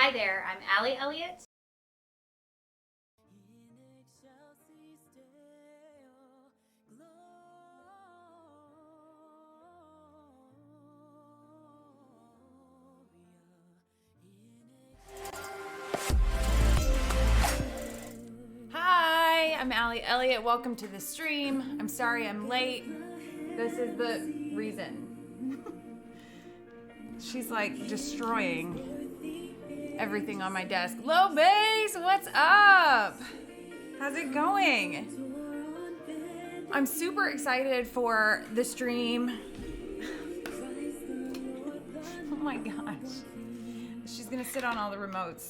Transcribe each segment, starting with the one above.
Hi there, I'm Allie Elliott. Hi, I'm Allie Elliott. Welcome to the stream. I'm sorry I'm late. This is the reason. She's like destroying everything on my desk. Low Base, what's up? How's it going? I'm super excited for the stream. Oh my gosh. She's gonna sit on all the remotes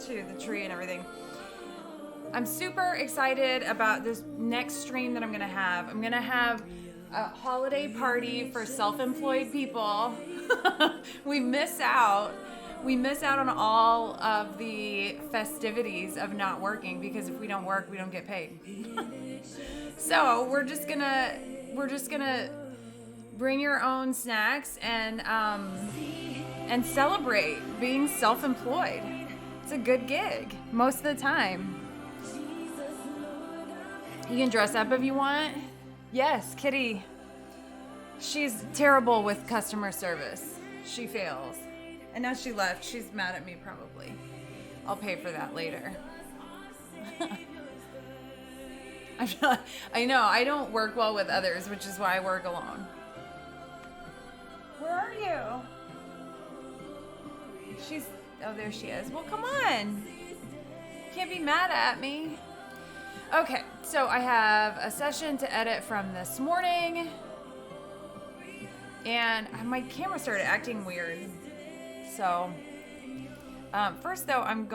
to the tree and everything. I'm super excited about this next stream that I'm gonna have. I'm gonna have a holiday party for self-employed people. We miss out on all of the festivities of not working, because if we don't work, we don't get paid. So we're just gonna bring your own snacks and celebrate being self-employed. It's a good gig most of the time. You can dress up if you want. Yes, Kitty. She's terrible with customer service. She fails. And now she left. She's mad at me probably. I'll pay for that later. I know, I don't work well with others, which is why I work alone. Where are you? Oh, there she is. Well, come on. Can't be mad at me. Okay, so I have a session to edit from this morning, and my camera started acting weird. So, first though, I'm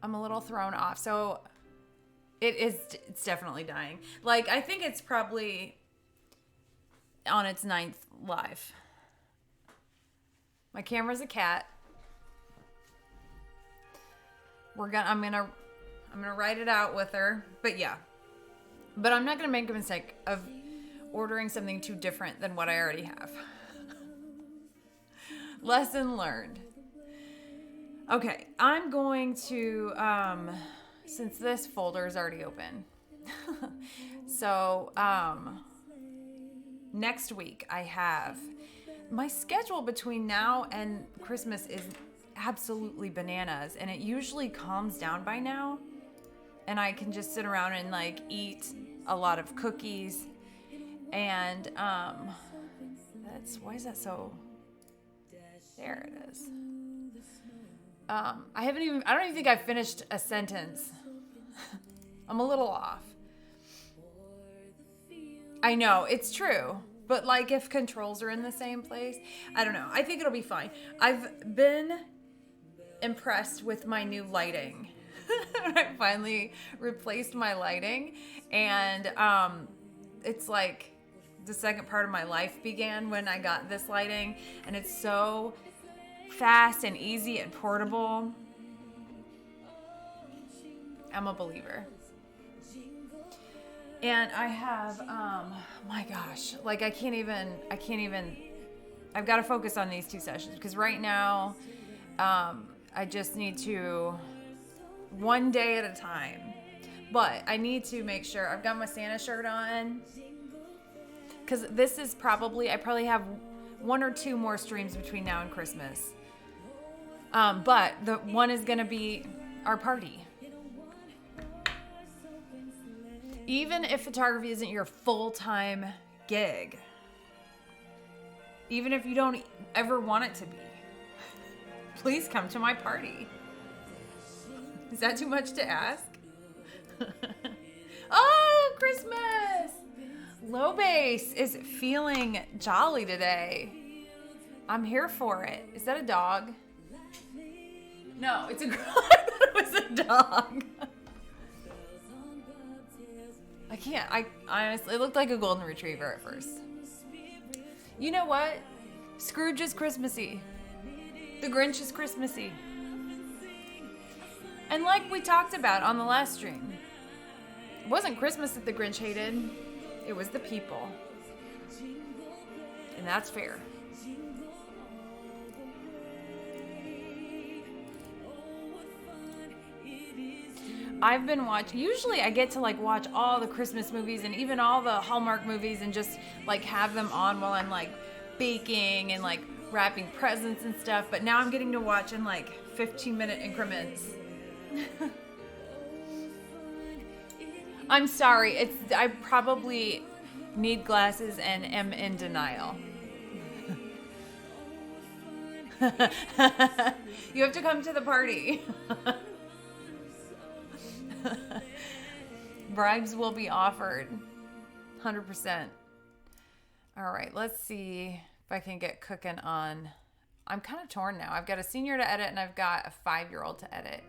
a little thrown off. So, it's definitely dying. Like, I think it's probably on its 9th live. My camera's a cat. I'm gonna write it out with her, but I'm not gonna make a mistake of ordering something too different than what I already have. Lesson learned. Okay, I'm going to since this folder is already open, so next week I have my schedule between now and Christmas is absolutely bananas, and it usually calms down by now, and I can just sit around and like eat a lot of cookies, and why is that so, there it is. I don't even think I've finished a sentence. I'm a little off. I know, it's true. But like if controls are in the same place, I don't know. I think it'll be fine. I've been impressed with my new lighting. I finally replaced my lighting, and it's like the second part of my life began when I got this lighting, and it's so fast and easy and portable. I'm a believer. And I have my gosh, like I can't even I've got to focus on these 2 sessions, because right now I just need to, one day at a time. But I need to make sure I've got my Santa shirt on, because this is I probably have 1 or 2 more streams between now and Christmas. But the one is going to be our party. Even if photography isn't your full-time gig, even if you don't ever want it to be, please come to my party. Is that too much to ask? Oh, Christmas! Low Base is feeling jolly today. I'm here for it. Is that a dog? No, it's a girl. I thought it was a dog. I can't. I honestly, it looked like a golden retriever at first. You know what? Scrooge is Christmassy. The Grinch is Christmassy. And like we talked about on the last stream, it wasn't Christmas that the Grinch hated. It was the people. and that's fair. I've been watching, usually I get to like watch all the Christmas movies and even all the Hallmark movies and just like have them on while I'm like baking and like wrapping presents and stuff. But now I'm getting to watch in like 15-minute increments. I'm sorry. I probably need glasses and am in denial. You have to come to the party. Bribes will be offered. 100%. All right, let's see if I can get cooking on. I'm kind of torn now. I've got a senior to edit and I've got a 5-year-old to edit.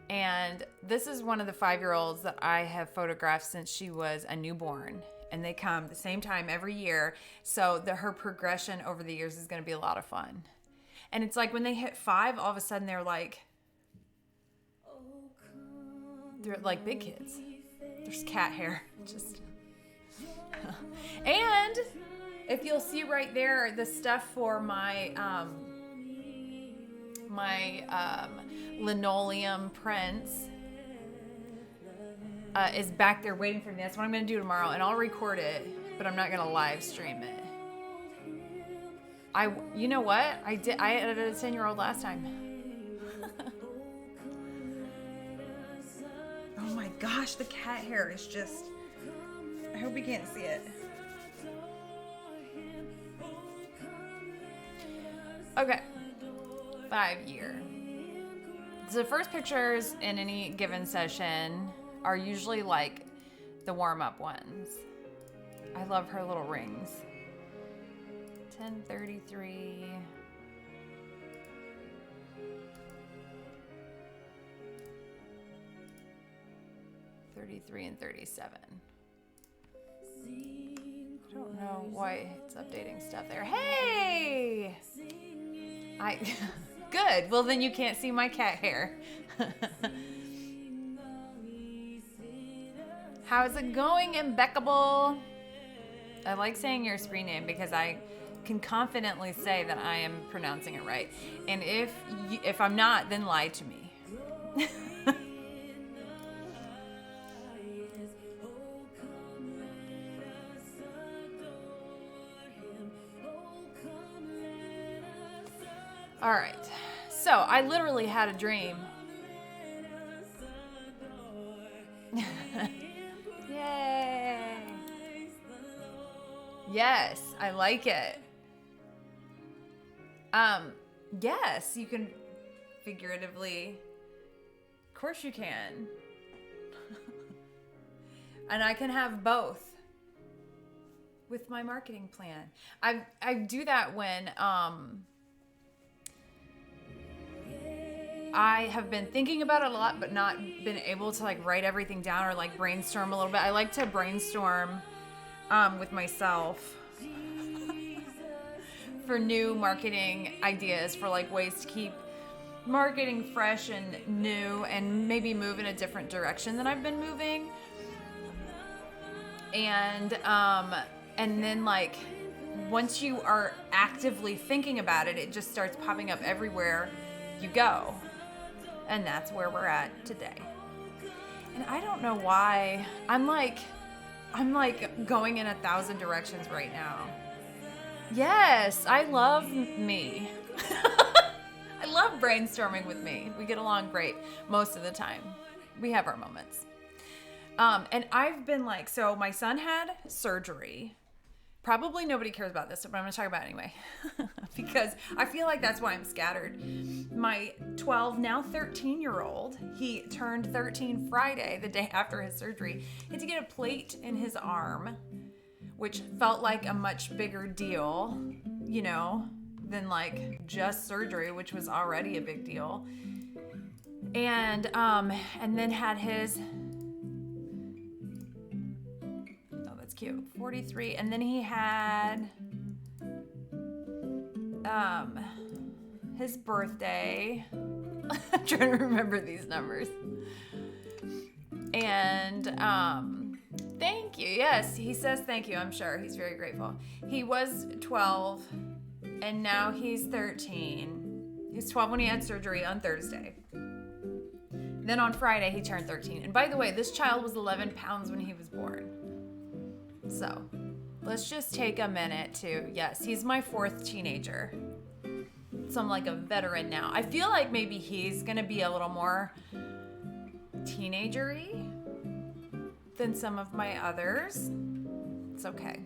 And this is one of the 5-year-olds that I have photographed since she was a newborn. And they come the same time every year. So her progression over the years is going to be a lot of fun. And it's like when they hit 5, all of a sudden they're like big kids. There's cat hair. Just. And if you'll see right there, the stuff for my linoleum prints is back there waiting for me. That's what I'm going to do tomorrow, and I'll record it, but I'm not going to live stream it. You know what? I edited a 10-year-old last time. Oh my gosh, the cat hair is just, I hope you can't see it. Okay, 5-year. So the first pictures in any given session are usually like the warm-up ones. I love her little rings. 1033. 33 and 37. I don't know why it's updating stuff there. Hey! Good. Well, then you can't see my cat hair. How's it going, Impeccable? I like saying your screen name because I can confidently say that I am pronouncing it right. And if I'm not, then lie to me. All right, so I literally had a dream. Yay! Yes, I like it. Yes, you can figuratively. Of course you can. And I can have both with my marketing plan. I do that when I have been thinking about it a lot, but not been able to like write everything down or like brainstorm a little bit. I like to brainstorm with myself for new marketing ideas, for like ways to keep marketing fresh and new and maybe move in a different direction than I've been moving. And then like once you are actively thinking about it, it just starts popping up everywhere you go. And that's where we're at today. And I don't know why. I'm like going in 1,000 directions right now. Yes, I love me. I love brainstorming with me. We get along great most of the time. We have our moments. And I've been like, so my son had surgery. Probably nobody cares about this, but I'm going to talk about it anyway. Because I feel like that's why I'm scattered. My 12, now 13-year-old, he turned 13 Friday, the day after his surgery. He had to get a plate in his arm, which felt like a much bigger deal, you know, than like just surgery, which was already a big deal. And then had his... cute, 43, and then he had his birthday. I'm trying to remember these numbers. And thank Thank you. Yes, he says thank you. I'm sure he's very grateful. He was 12 and now he's 13. He was 12 when he had surgery on Thursday. Then on Friday, he turned 13. And by the way, this child was 11 pounds when he was born. So let's just take a minute to, yes, he's my 4th teenager. So I'm like a veteran now. I feel like maybe he's going to be a little more teenager-y than some of my others. It's okay.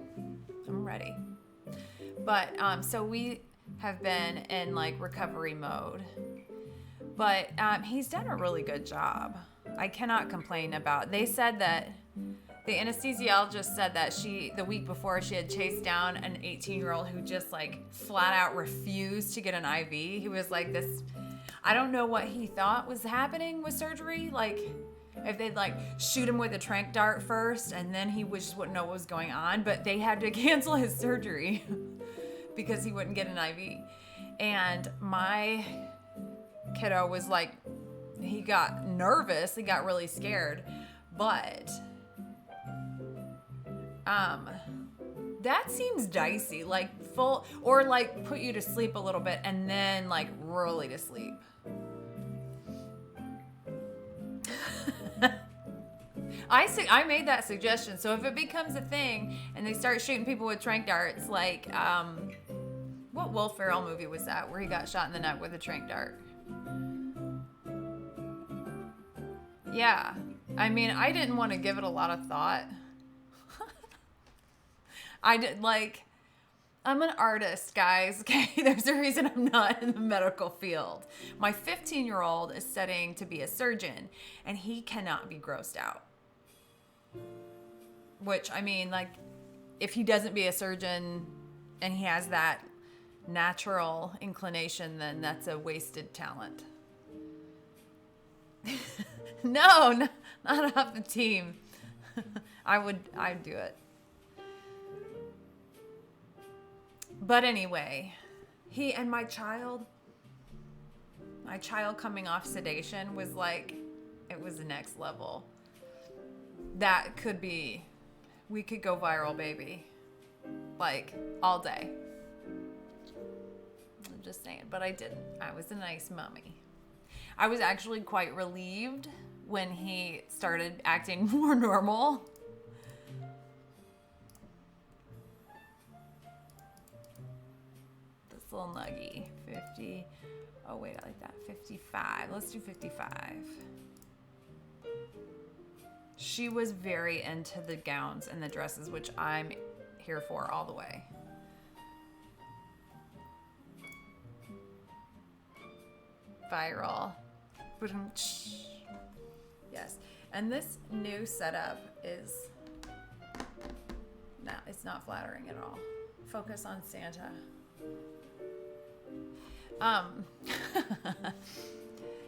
I'm ready. But so we have been in like recovery mode. But he's done a really good job. I cannot complain about. They said that the anesthesiologist said that the week before she had chased down an 18-year-old who just like flat out refused to get an IV. He was like this, I don't know what he thought was happening with surgery. Like if they'd like shoot him with a tranq dart first and then he just wouldn't know what was going on. But they had to cancel his surgery because he wouldn't get an IV. And my kiddo was like, he got nervous, he got really scared, but that seems dicey, like full, or like put you to sleep a little bit and then like really to sleep. I made that suggestion, so if it becomes a thing and they start shooting people with tranq darts, like what Will Ferrell movie was that where he got shot in the neck with a tranq dart? Yeah, I mean, I didn't want to give it a lot of thought. I'm an artist, guys, okay? There's a reason I'm not in the medical field. My 15-year-old is studying to be a surgeon, and he cannot be grossed out. Which, I mean, like, if he doesn't be a surgeon and he has that natural inclination, then that's a wasted talent. No, not off the team. I'd do it. But anyway, he and my child coming off sedation was like, it was the next level. That could be, we could go viral, baby. Like, all day. I'm just saying, but I didn't. I was a nice mommy. I was actually quite relieved when he started acting more normal. This little nuggie, 50. Oh wait, I like that. 55. Let's do 55. She was very into the gowns and the dresses, which I'm here for all the way. Viral. Yes. And this new setup is, no, it's not flattering at all. Focus on Santa.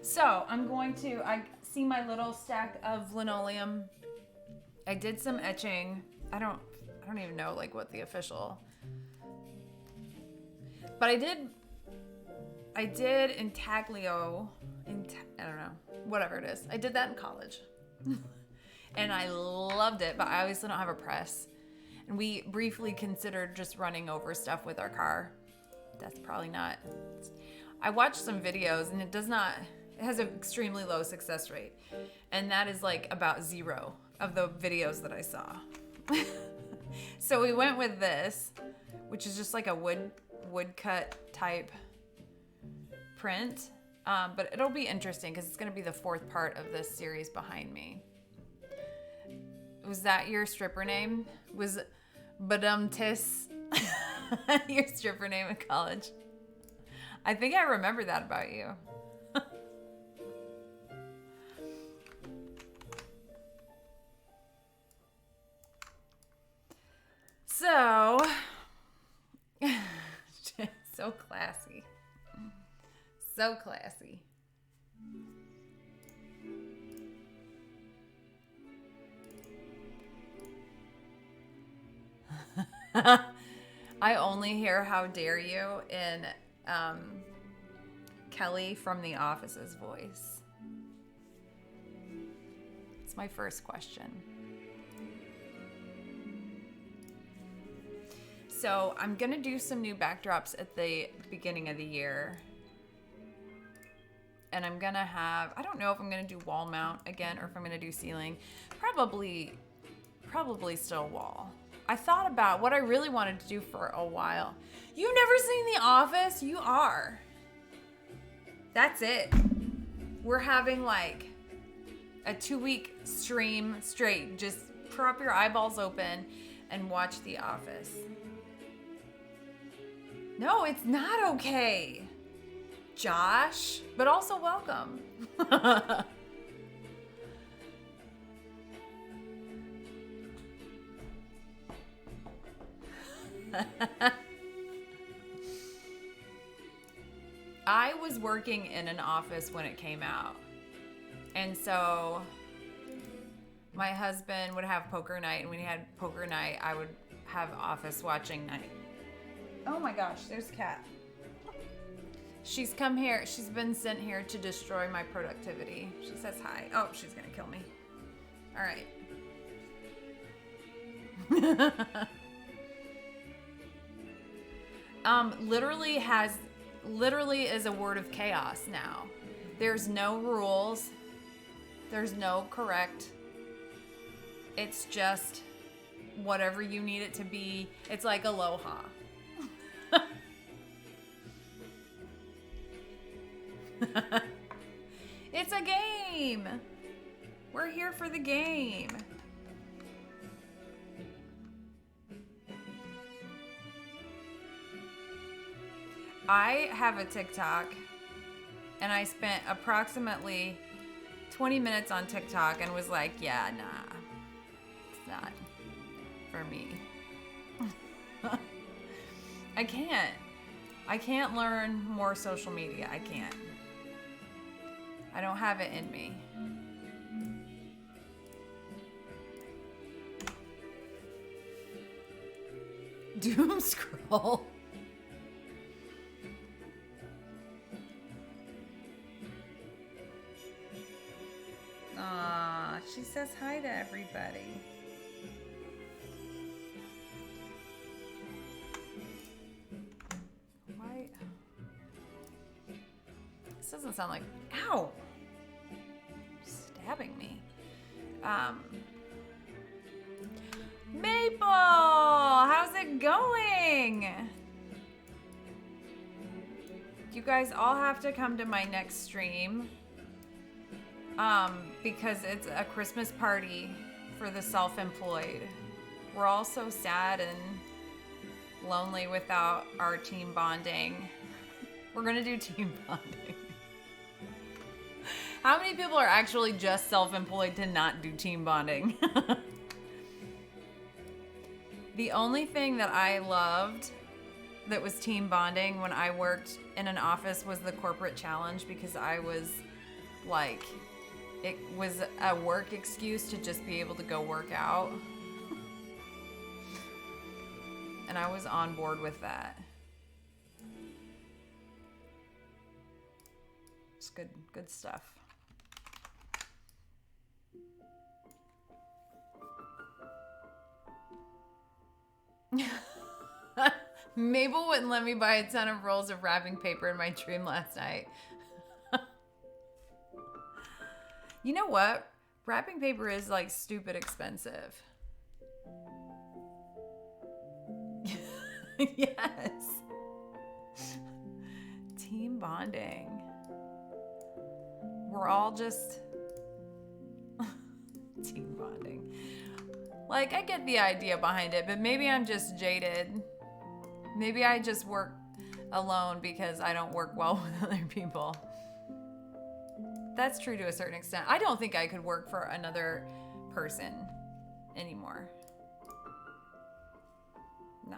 So I'm going to, I see my little stack of linoleum. I did some etching. I don't even know like what the official, but I did intaglio, I don't know, whatever it is. I did that in college and I loved it, but I obviously don't have a press. And we briefly considered just running over stuff with our car. That's probably not, I watched some videos and it has an extremely low success rate. And that is like about 0 of the videos that I saw. So we went with this, which is just like a woodcut type print. But it'll be interesting because it's going to be the 4th part of this series behind me. Was that your stripper name? Was Badumtis your stripper name in college? I think I remember that about you. So, so classy. So classy. I only hear "How dare you" in Kelly from The Office's voice. It's my first question. So I'm going to do some new backdrops at the beginning of the year. And I'm going to have, I don't know if I'm going to do wall mount again or if I'm going to do ceiling. Probably still wall. I thought about what I really wanted to do for a while. You've never seen The Office? You are. That's it. We're having like a 2-week stream straight. Just prop your eyeballs open and watch The Office. No, it's not okay. Josh, but also welcome. I was working in an office when it came out. And so my husband would have poker night, and when he had poker night, I would have office watching night. Oh my gosh, there's Kat. She's come here. She's been sent here to destroy my productivity. She says hi. Oh, she's gonna kill me. All right. Literally is a word of chaos now. There's no rules. There's no correct. It's just whatever you need it to be. It's like aloha. It's a game. We're here for the game. I have a TikTok, and I spent approximately 20 minutes on TikTok and was like, yeah, nah, it's not for me. I can't learn more social media. I can't. I don't have it in me. Doom scroll. Aw, she says hi to everybody. Why? This doesn't sound like, ow, stabbing me. Maple, how's it going? You guys all have to come to my next stream. Because it's a Christmas party for the self-employed. We're all so sad and lonely without our team bonding. We're gonna do team bonding. How many people are actually just self-employed to not do team bonding? The only thing that I loved that was team bonding when I worked in an office was the corporate challenge, because I was like, it was a work excuse to just be able to go work out. And I was on board with that. It's good stuff. Mabel wouldn't let me buy a ton of rolls of wrapping paper in my dream last night. You know what? Wrapping paper is like stupid expensive. Yes. Team bonding. We're all just team bonding. Like, I get the idea behind it, but maybe I'm just jaded. Maybe I just work alone because I don't work well with other people. That's true to a certain extent. I don't think I could work for another person anymore. No.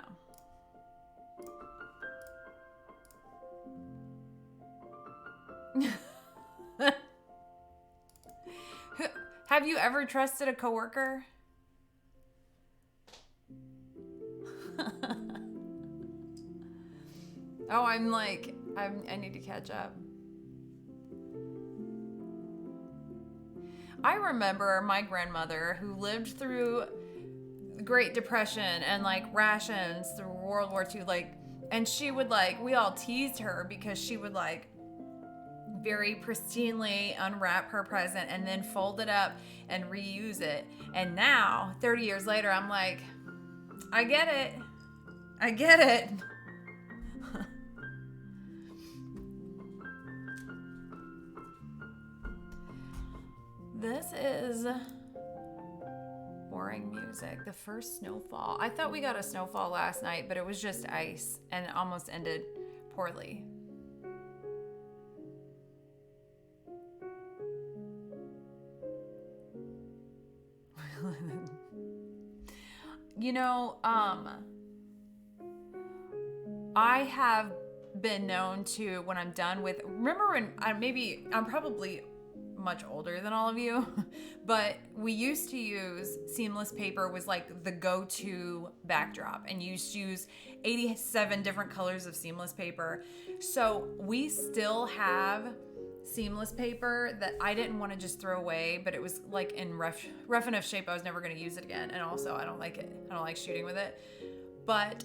Have you ever trusted a coworker? Oh, I need to catch up. I remember my grandmother, who lived through Great Depression and like rations through World War II, like, and she would like, we all teased her because she would like very pristinely unwrap her present and then fold it up and reuse it. And now 30 years later, I'm like, I get it. This is boring music. The first snowfall. I thought we got a snowfall last night, but it was just ice and it almost ended poorly. You know, I have been known to, when I'm done with, remember when I'm probably much older than all of you, but we used to use seamless paper was like the go-to backdrop, and you used to use 87 different colors of seamless paper. So we still have seamless paper that I didn't want to just throw away, but it was like in rough enough shape I was never going to use it again, and also I don't like it. I don't like shooting with it. But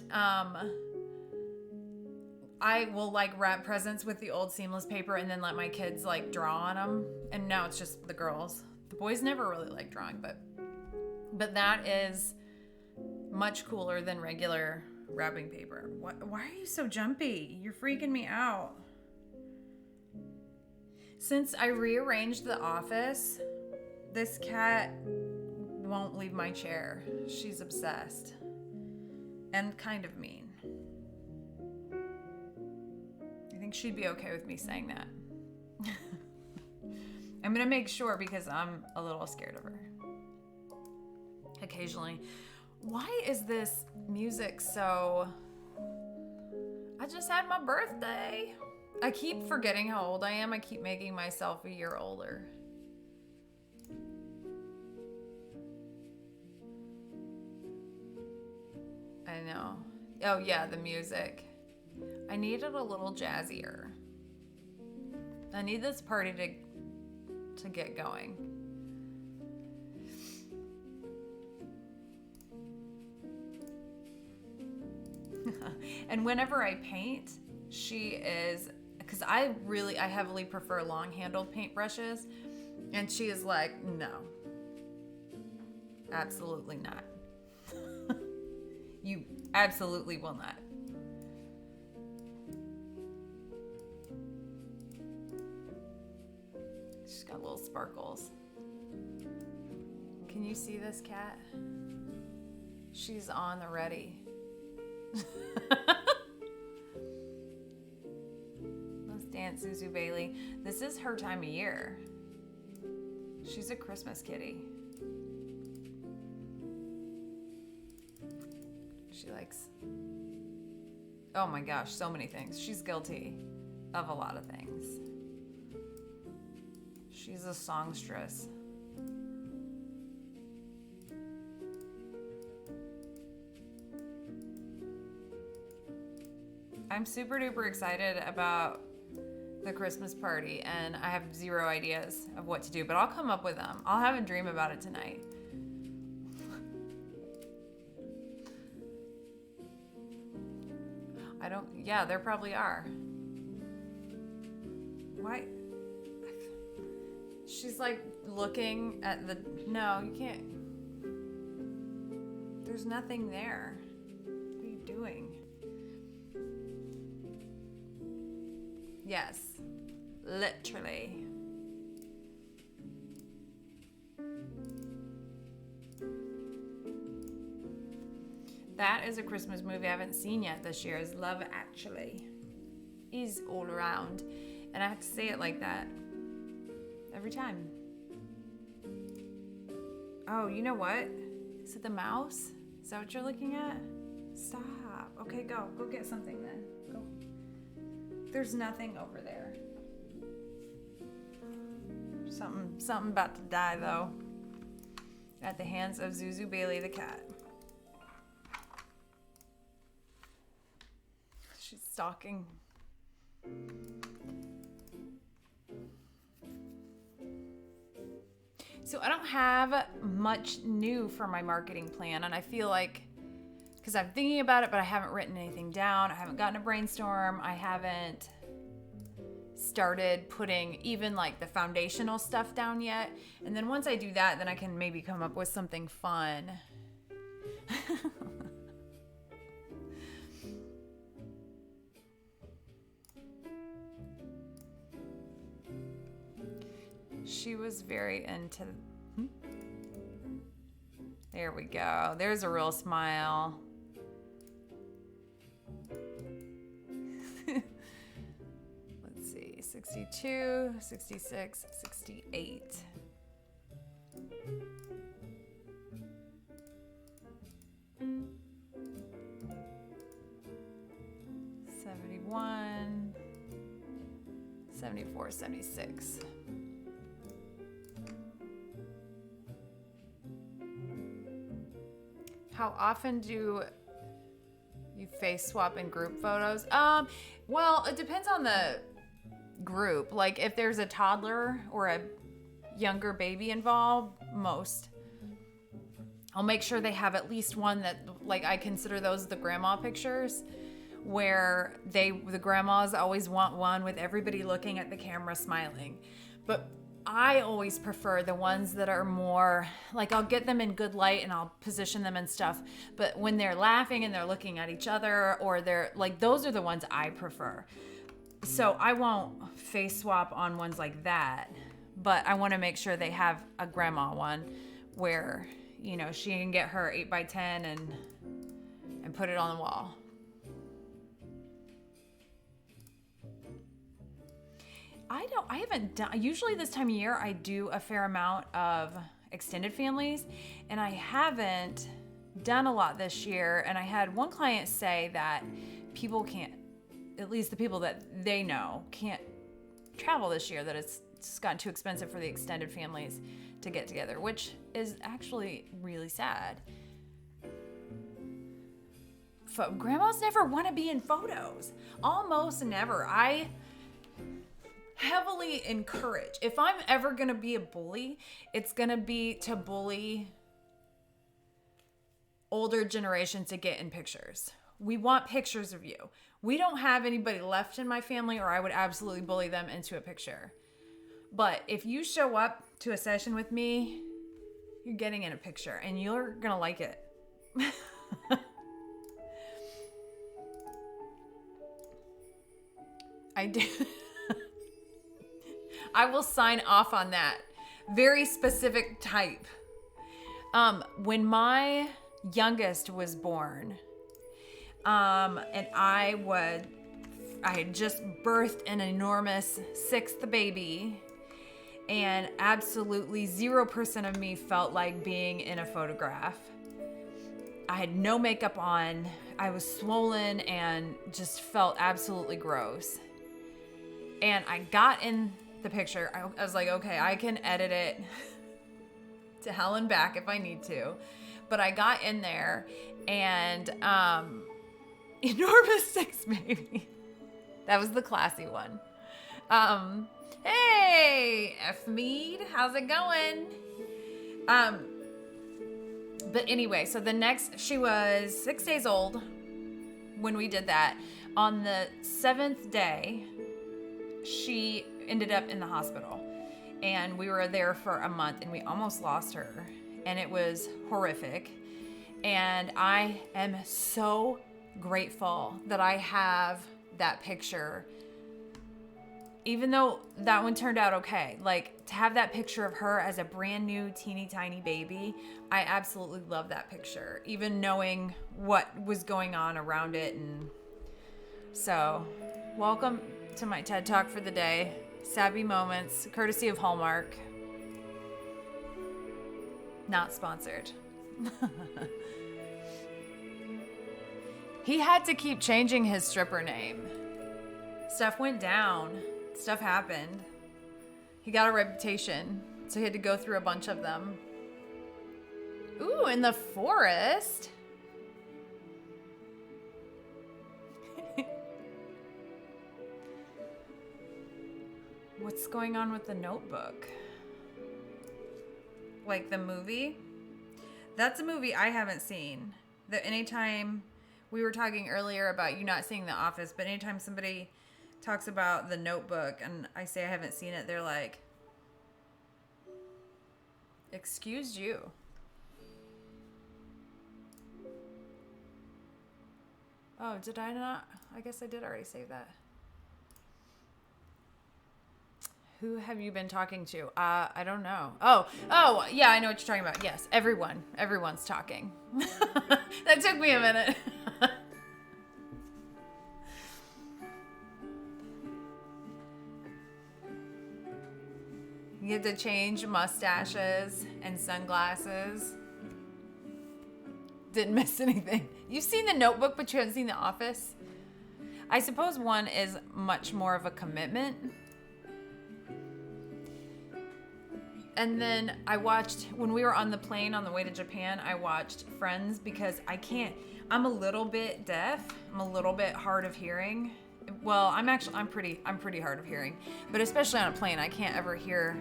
I will like wrap presents with the old seamless paper and then let my kids like draw on them. And now it's just the girls. The boys never really like drawing, but that is much cooler than regular wrapping paper. Why are you so jumpy? You're freaking me out. Since I rearranged the office, this cat won't leave my chair. She's obsessed and kind of mean. I think she'd be okay with me saying that. I'm gonna make sure because I'm a little scared of her. Occasionally. Why is this music so... I just had my birthday. I keep forgetting how old I am. I keep making myself a year older. I know. Oh yeah, the music. I need it a little jazzier. I need this party to get going. And whenever I paint, she is, because I heavily prefer long-handled paintbrushes, and she is like, no, absolutely not. You absolutely will not. She's got little sparkles. Can you see this cat? She's on the ready. Let's dance, Zuzu Bailey. This is her time of year. She's a Christmas kitty. She likes, oh my gosh, so many things. She's guilty of a lot of things. She's a songstress. I'm super duper excited about the Christmas party, and I have zero ideas of what to do, but I'll come up with them. I'll have a dream about it tonight. Yeah, there probably are. Why? She's like looking at the, no, you can't. There's nothing there. What are you doing? Yes, literally. That is a Christmas movie I haven't seen yet this year, is Love Actually. Is all around. And I have to say it like that every time. Oh, you know what? Is it the mouse? Is that what you're looking at? Stop. Okay, go. Go get something then. Go. There's nothing over there. Something about to die, though. At the hands of Zuzu Bailey the cat. She's stalking. So I don't have much new for my marketing plan, and I feel like, because I'm thinking about it, but I haven't written anything down. I haven't gotten a brainstorm. I haven't started putting even like the foundational stuff down yet. And then once I do that, then I can maybe come up with something fun. She was very into... There we go. There's a real smile. Let's see. 62, 66, 68. 71, 74, 76. How often do you face swap in group photos? Well, it depends on the group. Like if there's a toddler or a younger baby involved, most. I'll make sure they have at least one that, like, I consider those the grandma pictures, where the grandmas always want one with everybody looking at the camera smiling. But I always prefer the ones that are more, like, I'll get them in good light and I'll position them and stuff. But when they're laughing and they're looking at each other, or they're, like, those are the ones I prefer. So I won't face swap on ones like that. But I want to make sure they have a grandma one where, you know, she can get her 8x10 and put it on the wall. I haven't done, usually this time of year, I do a fair amount of extended families, and I haven't done a lot this year. And I had one client say that people can't, at least the people that they know, can't travel this year, that it's gotten too expensive for the extended families to get together, which is actually really sad. Grandmas never want to be in photos. Almost never. I heavily encourage, if I'm ever going to be a bully, it's going to be to bully older generations to get in pictures. We want pictures of you. We don't have anybody left in my family, or I would absolutely bully them into a picture. But if you show up to a session with me, you're getting in a picture and you're going to like it. I do. I will sign off on that. Very specific type. When my youngest was born, and I had just birthed an enormous 6th baby, and absolutely 0% of me felt like being in a photograph. I had no makeup on. I was swollen and just felt absolutely gross. And I got in the picture. I was like, okay, I can edit it to hell and back if I need to. But I got in there, and enormous 6 baby. That was the classy one. Hey, F Mead, how's it going? But anyway, so she was 6 days old when we did that. On the 7th day, she ended up in the hospital, and we were there for a month, and we almost lost her, and it was horrific. And I am so grateful that I have that picture, even though that one turned out okay. Like, to have that picture of her as a brand new teeny tiny baby, I absolutely love that picture, even knowing what was going on around it. And so, welcome to my TED Talk for the day. Savvy Moments, courtesy of Hallmark. Not sponsored. He had to keep changing his stripper name. Stuff went down. Stuff happened. He got a reputation, so he had to go through a bunch of them. Ooh, in the forest. What's going on with the notebook? like the movie. That's a movie I haven't seen. That anytime we were talking earlier about you not seeing The Office, but anytime somebody talks about The Notebook and I say I haven't seen it, they're like, excuse you. Oh, did I not? I guess I did already save that. Who have you been talking to? I don't know. Oh, yeah, I know what you're talking about. Yes, everyone's talking. That took me a minute. You get to change mustaches and sunglasses. Didn't miss anything. You've seen The Notebook, but you haven't seen The Office? I suppose one is much more of a commitment. And then I watched, when we were on the plane on the way to Japan, I watched Friends because I'm a little bit deaf. I'm a little bit hard of hearing. Well, I'm pretty hard of hearing, but especially on a plane, I can't ever hear,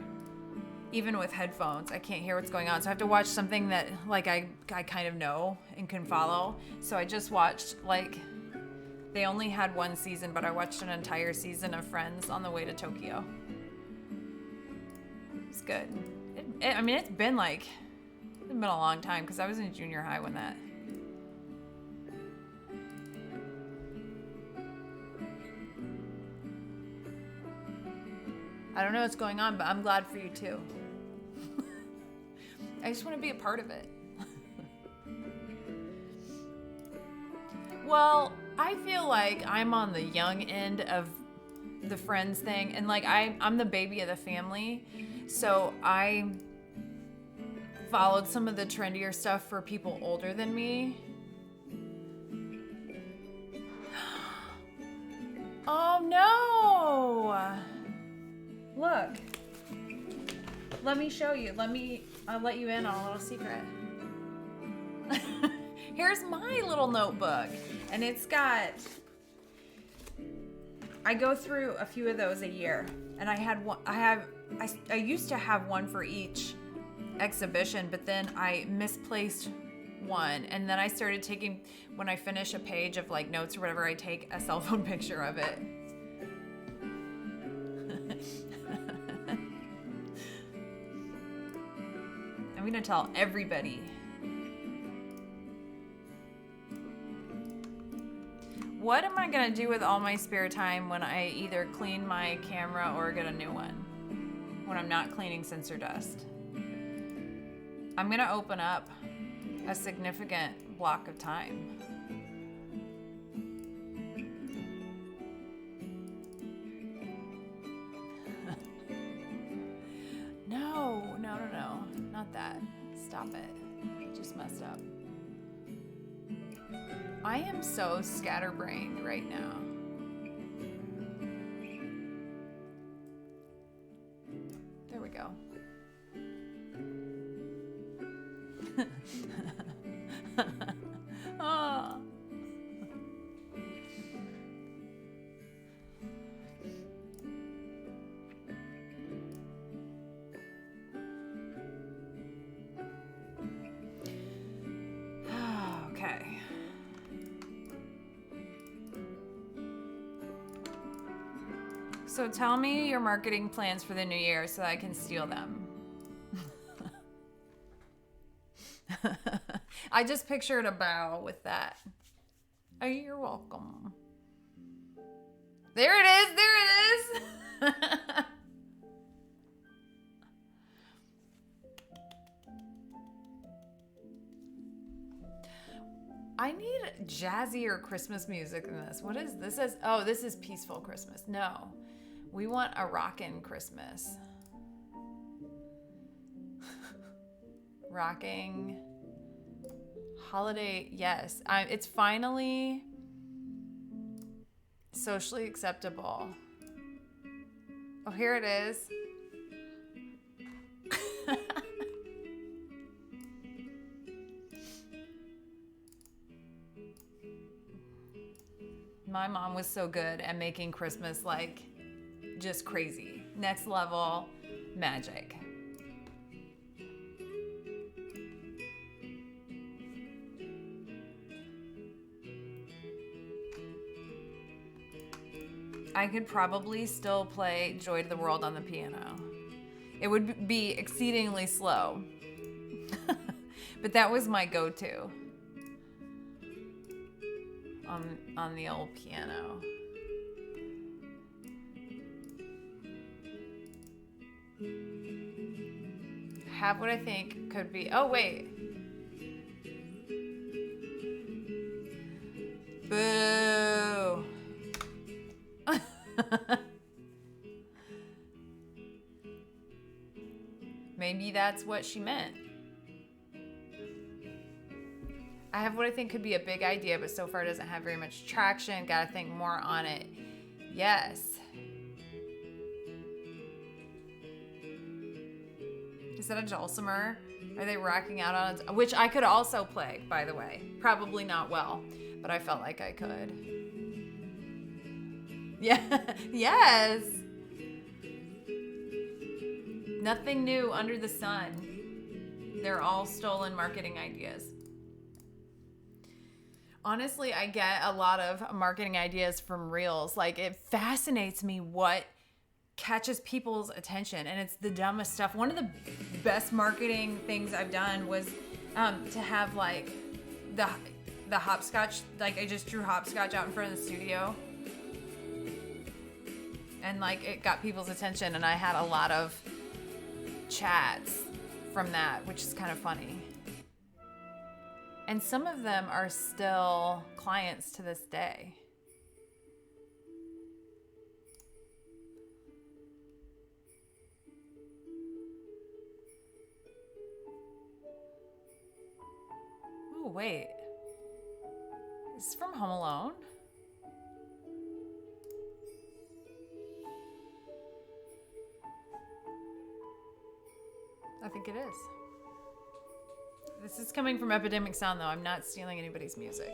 even with headphones, I can't hear what's going on. So I have to watch something that like I kind of know and can follow. So I just watched, like, they only had one season, but I watched an entire season of Friends on the way to Tokyo. It's good. It's been a long time because I was in junior high when that. I don't know what's going on, but I'm glad for you too. I just want to be a part of it. Well, I feel like I'm on the young end of the Friends thing, and like I'm the baby of the family, so I followed some of the trendier stuff for people older than me. Oh no! Look. Let me show you. I'll let you in on a little secret. Here's my little notebook. And it's got, I go through a few of those a year. And I used to have one for each exhibition, but then I misplaced one. And then I started taking, when I finish a page of like notes or whatever, I take a cell phone picture of it. I'm gonna tell everybody. What am I gonna do with all my spare time when I either clean my camera or get a new one? When I'm not cleaning sensor dust? I'm gonna open up a significant block of time. No, not that. Stop it. I just messed up. I am so scatterbrained right now. There we go. Oh. Okay. So tell me your marketing plans for the new year so that I can steal them. I just pictured a bow with that. Oh, you're welcome. There it is. There it is. I need jazzier Christmas music than this. What is this? This is Peaceful Christmas. No, we want a rockin' Christmas. Rocking holiday. Yes, it's finally socially acceptable. Oh, here it is. My mom was so good at making Christmas like just crazy. Next level magic. I could probably still play Joy to the World on the piano. It would be exceedingly slow. But that was my go-to on the old piano. Have what I think could be. Oh, wait. Boo. Maybe that's what she meant. I have what I think could be a big idea, but so far doesn't have very much traction. Gotta think more on it. Yes. Is that a dulcimer? Are they rocking out on it? Which I could also play, by the way. Probably not well, but I felt like I could. Yeah. Yes. Nothing new under the sun. They're all stolen marketing ideas. Honestly, I get a lot of marketing ideas from Reels. Like, it fascinates me what catches people's attention, and it's the dumbest stuff. One of the best marketing things I've done was to have like the hopscotch. Like, I just drew hopscotch out in front of the studio, and like it got people's attention, and I had a lot of chats from that, which is kind of funny. And some of them are still clients to this day. Oh, wait. Is this from Home Alone? I think it is. This is coming from Epidemic Sound, though. I'm not stealing anybody's music.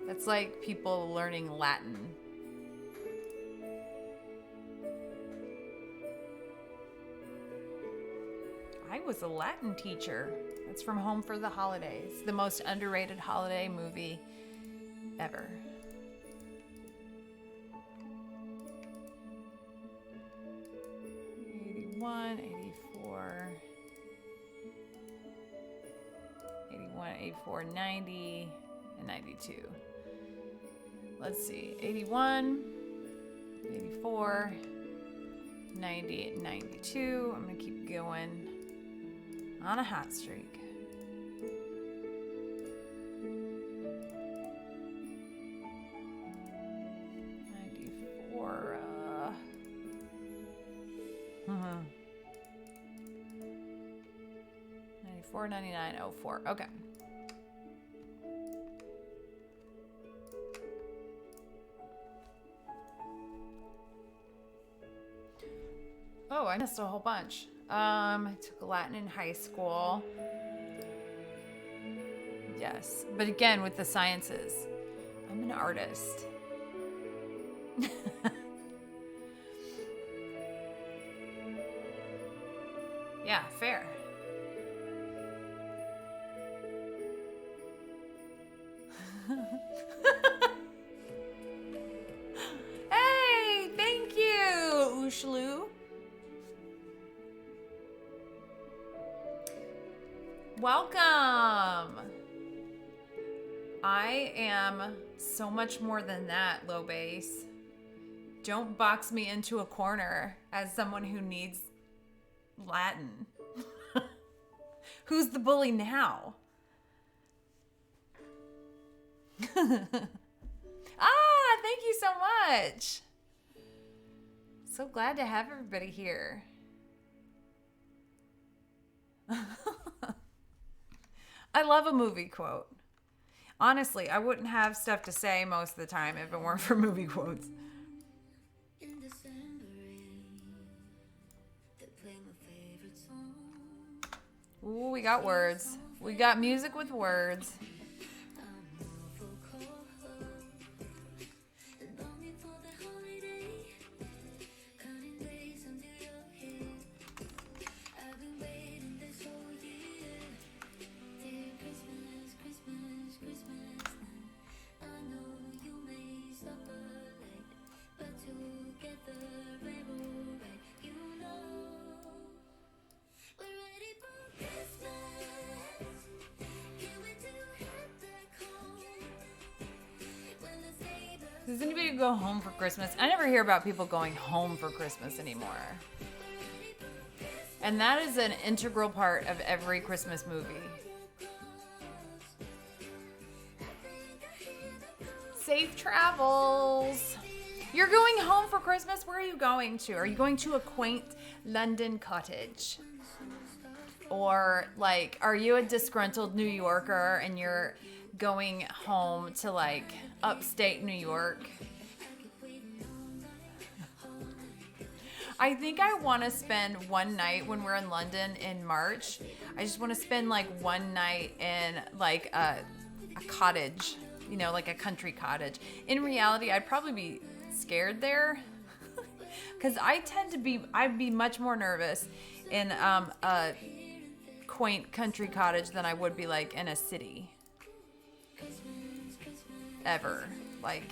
That's like people learning Latin. I was a Latin teacher. That's from Home for the Holidays, the most underrated holiday movie ever. 81, 84, 81, 84, 90, and 92. Let's see, 81, 84, 90, 92. I'm gonna keep going on a hot streak. $4.99.04. Okay. Oh, I missed a whole bunch. I took Latin in high school. Yes, but again with the sciences. I'm an artist. Yeah, fair. Hey, thank you, Ushlu. Welcome. I am so much more than that, low bass. Don't box me into a corner as someone who needs Latin. Who's the bully now? Thank you so much. So glad to have everybody here. I love a movie quote. Honestly, I wouldn't have stuff to say most of the time if it weren't for movie quotes. Ooh, we got words. We got music with words. Does anybody go home for Christmas? I never hear about people going home for Christmas anymore. And that is an integral part of every Christmas movie. Safe travels. You're going home for Christmas? Where are you going to? Are you going to a quaint London cottage? Or, like, are you a disgruntled New Yorker and you're going home to, like, upstate New York? I think I want to spend one night when we're in London in March. I just want to spend, like, one night in, like, a cottage, you know, like a country cottage. In reality, I'd probably be scared there because I'd be much more nervous in a quaint country cottage than I would be like in a city ever. Like,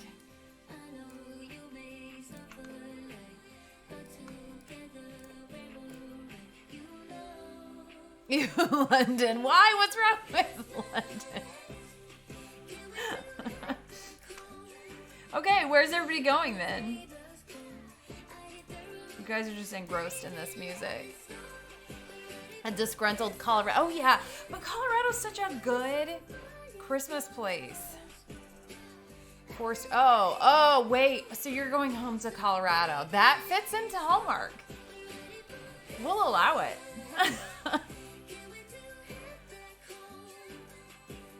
you London, why? What's wrong with London? Okay, where's everybody going then? You guys are just engrossed in this music. A disgruntled Colorado. Oh yeah, but Colorado's such a good Christmas place. Oh, wait. So you're going home to Colorado. That fits into Hallmark. We'll allow it.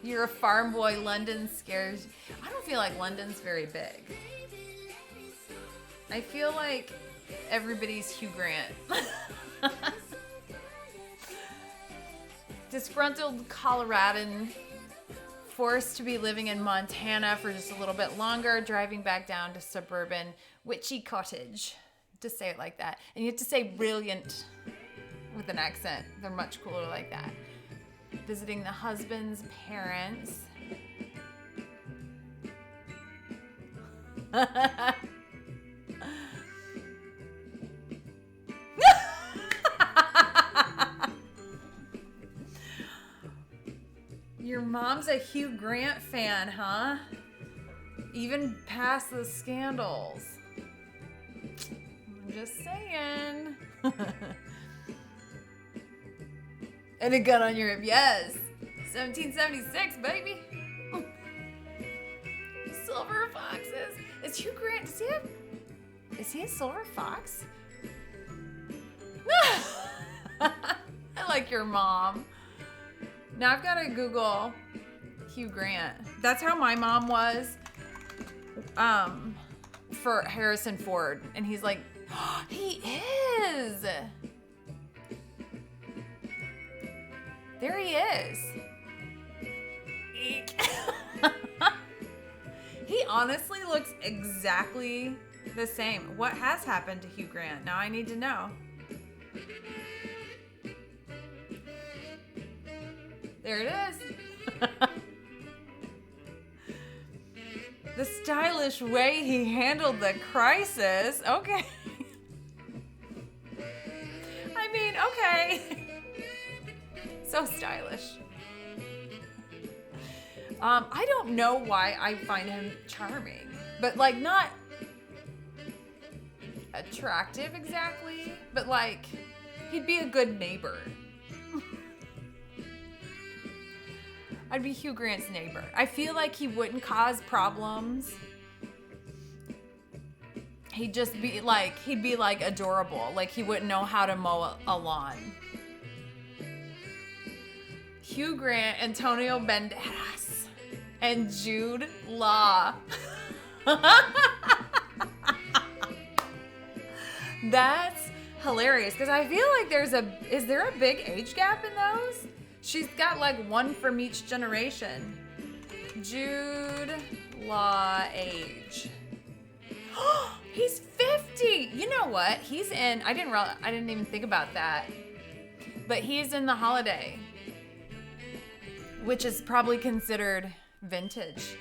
You're a farm boy. London scares. I don't feel like London's very big. I feel like everybody's Hugh Grant. Disgruntled Coloradan, forced to be living in Montana for just a little bit longer, driving back down to suburban witchy cottage. Just say it like that. And you have to say brilliant with an accent. They're much cooler like that. Visiting the husband's parents. Your mom's a Hugh Grant fan, huh? Even past the scandals. I'm just saying. And a gun on your hip, yes. 1776, baby. Silver foxes. Is Hugh Grant, is he a silver fox? I like your mom. Now I've got to Google Hugh Grant. That's how my mom was for Harrison Ford. And he's like, oh, he is. There he is. Eek. He honestly looks exactly the same. What has happened to Hugh Grant? Now I need to know. There it is. The stylish way he handled the crisis. Okay. I mean, okay. So stylish. I don't know why I find him charming, but like not attractive exactly, but like he'd be a good neighbor. I'd be Hugh Grant's neighbor. I feel like he wouldn't cause problems. He'd be like adorable. Like he wouldn't know how to mow a lawn. Hugh Grant, Antonio Banderas, and Jude Law. That's hilarious because I feel like is there a big age gap in those? She's got like one from each generation. Jude Law age. He's 50. You know what? He's in. I didn't even think about that. But he's in The Holiday, which is probably considered vintage.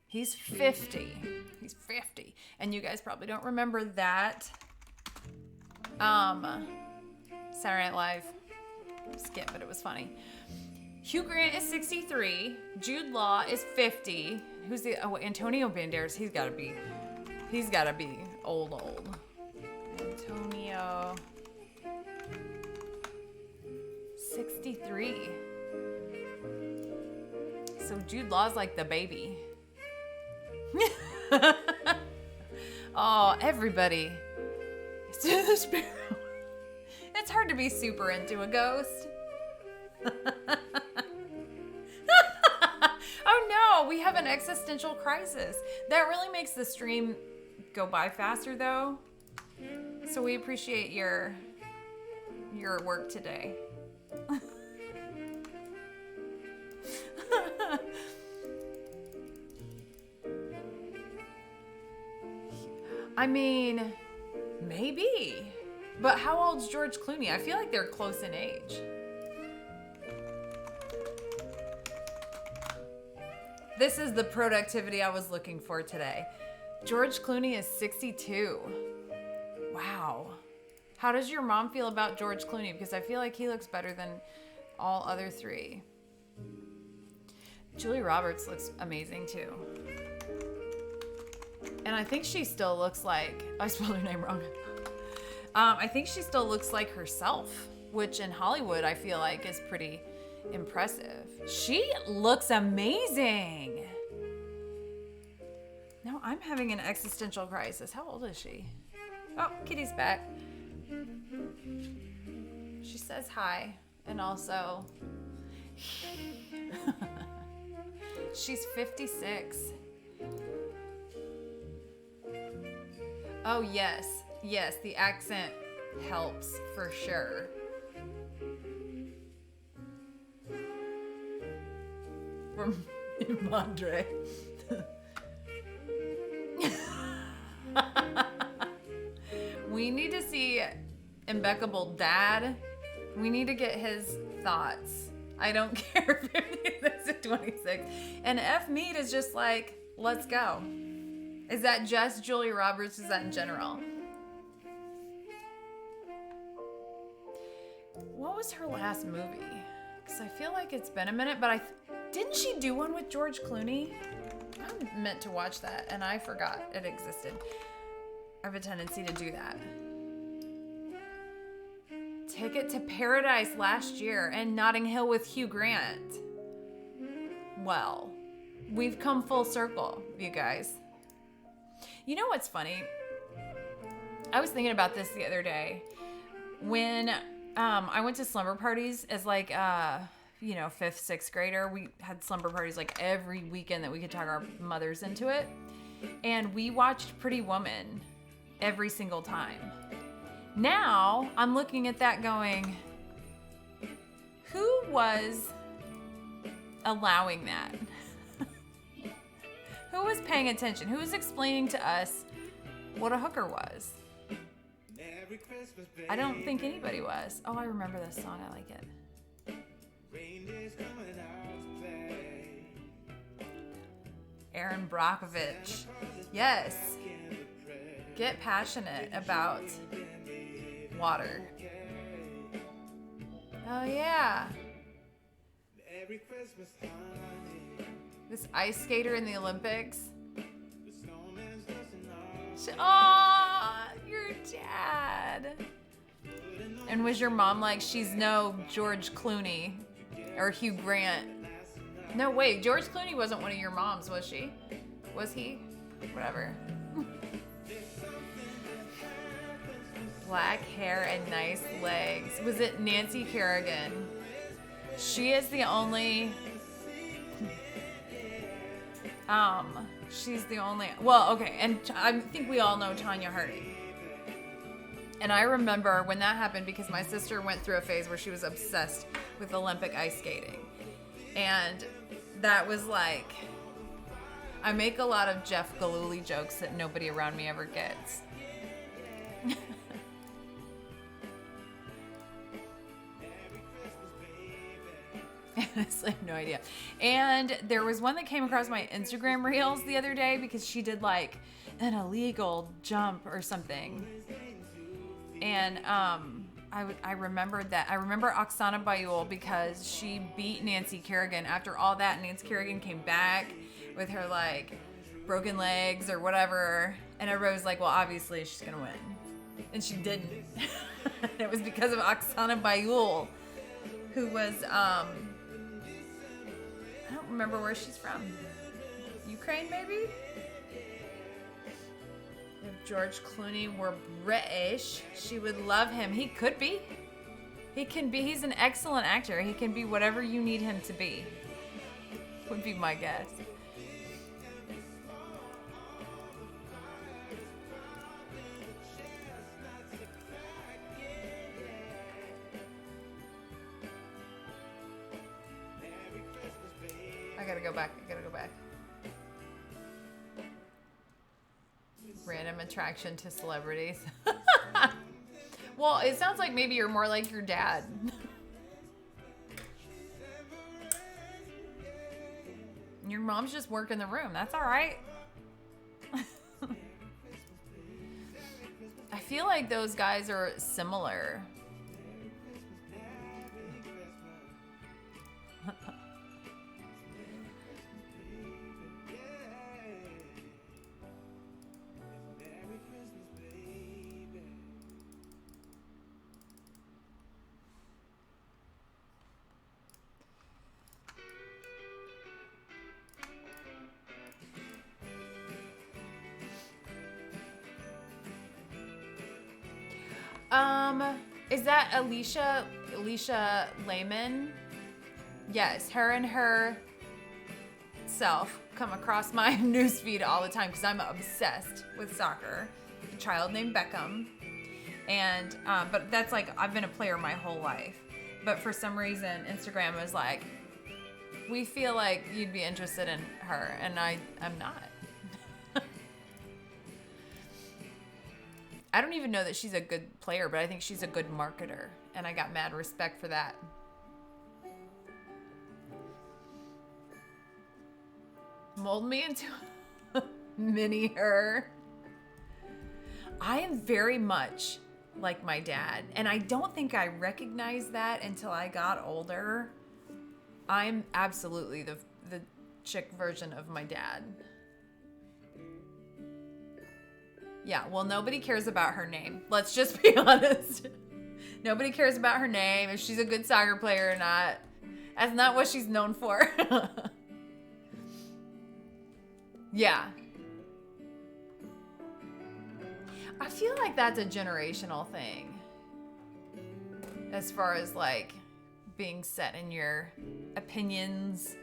He's 50. He's 50. And you guys probably don't remember that. Saturday Night Live skit, but it was funny. Hugh Grant is 63. Jude Law is 50. Who's the... Oh, Antonio Banderas. He's got to be old. Antonio... 63. So Jude Law's like the baby. Oh, everybody. It's the sparrow. It's hard to be super into a ghost. Oh no, we have an existential crisis. That really makes the stream go by faster though. So we appreciate your work today. I mean, maybe. But how old's George Clooney? I feel like they're close in age. This is the productivity I was looking for today. George Clooney is 62. Wow. How does your mom feel about George Clooney? Because I feel like he looks better than all other three. Julia Roberts looks amazing too. And I think she still looks like... I spelled her name wrong. I think she still looks like herself, which in Hollywood I feel like is pretty impressive. She looks amazing. No, I'm having an existential crisis. How old is she? Oh, Kitty's back. She says hi. And also... she's 56. Oh, yes. Yes, the accent helps for sure. From Madre. We need to see Impeccable Dad. We need to get his thoughts. I don't care if it's at 26. And F Mead is just like, let's go. Is that just Julia Roberts? Is that in general? What was her last movie? Because I feel like it's been a minute, but didn't she do one with George Clooney? I meant to watch that, and I forgot it existed. I have a tendency to do that. Ticket to Paradise last year and Notting Hill with Hugh Grant. Well, we've come full circle, you guys. You know what's funny? I was thinking about this the other day. When I went to slumber parties as like, 5th, 6th grader, we had slumber parties like every weekend that we could talk our mothers into it. And we watched Pretty Woman every single time. Now I'm looking at that going, who was allowing that? Who was paying attention? Who was explaining to us what a hooker was? I don't think anybody was. Oh, I remember this song. I like it. Aaron Brockovich. Yes. Get passionate about water. Oh, yeah. This ice skater in the Olympics. Aw, your dad. And was your mom like, she's no George Clooney or Hugh Grant? No, wait, George Clooney wasn't one of your moms, was she? Was he? Whatever. Black hair and nice legs. Was it Nancy Kerrigan? She is the only... she's the only... Well, okay, and I think we all know Tanya Harding. And I remember when that happened because my sister went through a phase where she was obsessed with Olympic ice skating. And that was like... I make a lot of Jeff Gillooly jokes that nobody around me ever gets. Honestly, I have no idea. And there was one that came across my Instagram reels the other day because she did like an illegal jump or something. And I remembered that. I remember Oksana Bayul because she beat Nancy Kerrigan. After all that, Nancy Kerrigan came back with her like broken legs or whatever, and everybody was like, well, obviously she's gonna win, and she didn't. It was because of Oksana Bayul, who was I don't remember where she's from. Ukraine, maybe? If George Clooney were British, she would love him. He could be. He can be. He's an excellent actor. He can be whatever you need him to be. Would be my guess. I gotta go back. Random attraction to celebrities. Well, it sounds like maybe you're more like your dad. Your mom's just working the room. That's all right. I feel like those guys are similar. Is that Alicia Lehman? Yes, her and her self come across my newsfeed all the time because I'm obsessed with soccer. A child named Beckham, and but that's like I've been a player my whole life, but for some reason Instagram was like, we feel like you'd be interested in her, and I'm not. I don't even know that she's a good player, but I think she's a good marketer, and I got mad respect for that. Mold me into a mini her. I am very much like my dad, and I don't think I recognized that until I got older. I'm absolutely the chick version of my dad. Yeah, well, nobody cares about her name. Let's just be honest. Nobody cares about her name, if she's a good soccer player or not. That's not what she's known for. Yeah. I feel like that's a generational thing. As far as like being set in your opinions.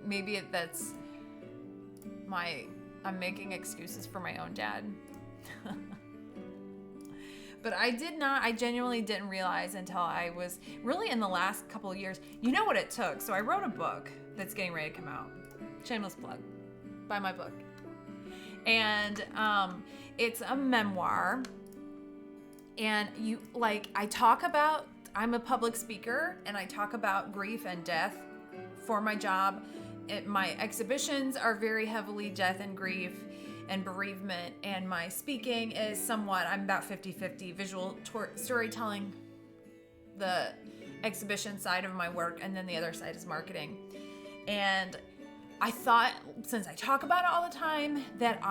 Maybe that's I'm making excuses for my own dad. But I genuinely didn't realize until I was really in the last couple of years. You know what it took? So I wrote a book that's getting ready to come out. Shameless plug. Buy my book. And it's a memoir. And I'm a public speaker, and I talk about grief and death for my job. My exhibitions are very heavily death and grief and bereavement, and my speaking is somewhat, I'm about 50-50 visual storytelling, the exhibition side of my work, and then the other side is marketing. And I thought, since I talk about it all the time, that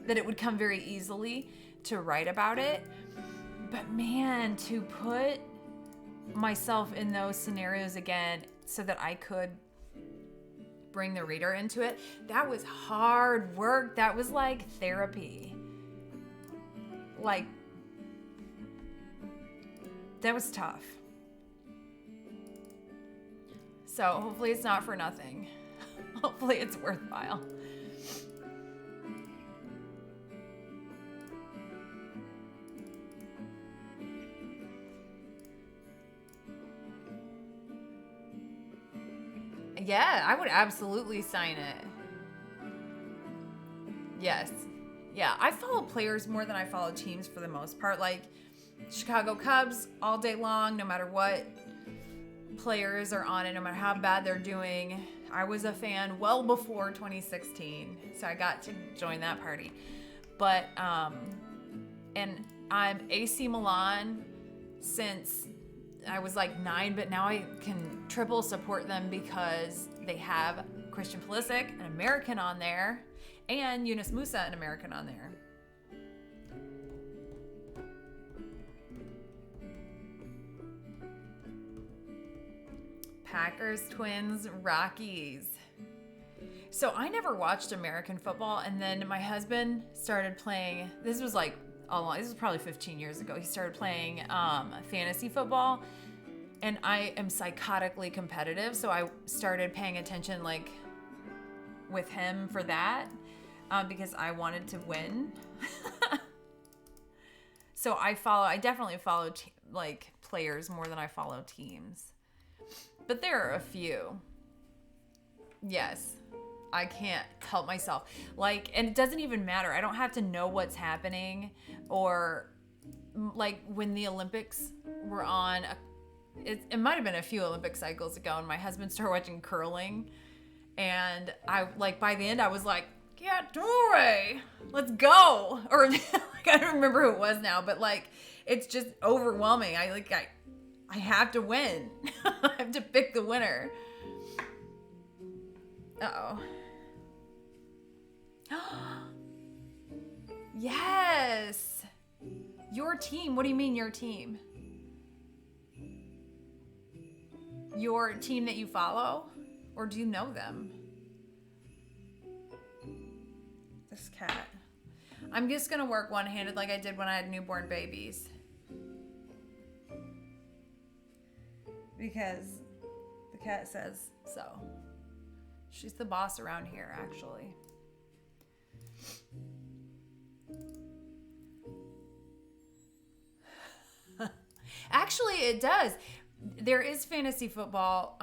it would come very easily to write about it. But man, to put myself in those scenarios again so that I could bring the reader into it, that was hard work. That was like therapy. Like, that was tough. So hopefully it's not for nothing. Hopefully it's worthwhile. Yeah, I would absolutely sign it. Yes. Yeah, I follow players more than I follow teams for the most part. Like Chicago Cubs all day long, no matter what players are on it, no matter how bad they're doing. I was a fan well before 2016, so I got to join that party. But And I'm AC Milan since I was like 9, but now I can triple support them because they have Christian Pulisic, an American on there, and Yunus Musa, an American on there. Packers, Twins, Rockies. So I never watched American football, and then my husband started playing. This was like this was probably 15 years ago. He started playing fantasy football, and I am psychotically competitive, so I started paying attention like with him for that because I wanted to win. So I definitely follow like players more than I follow teams. But there are a few. Yes. I can't help myself. Like, and it doesn't even matter. I don't have to know what's happening, or like when the Olympics were on, it might have been a few Olympic cycles ago, and my husband started watching curling, and I like by the end I was like, yeah, Dore, let's go. Or like, I don't remember who it was now, but like it's just overwhelming. I have to win. I have to pick the winner. Uh-oh. Yes. Your team. What do you mean your team? Your team that you follow? Or do you know them? This cat. I'm just going to work one-handed like I did when I had newborn babies. Because the cat says so. She's the boss around here, actually. Actually, it does. There is fantasy football.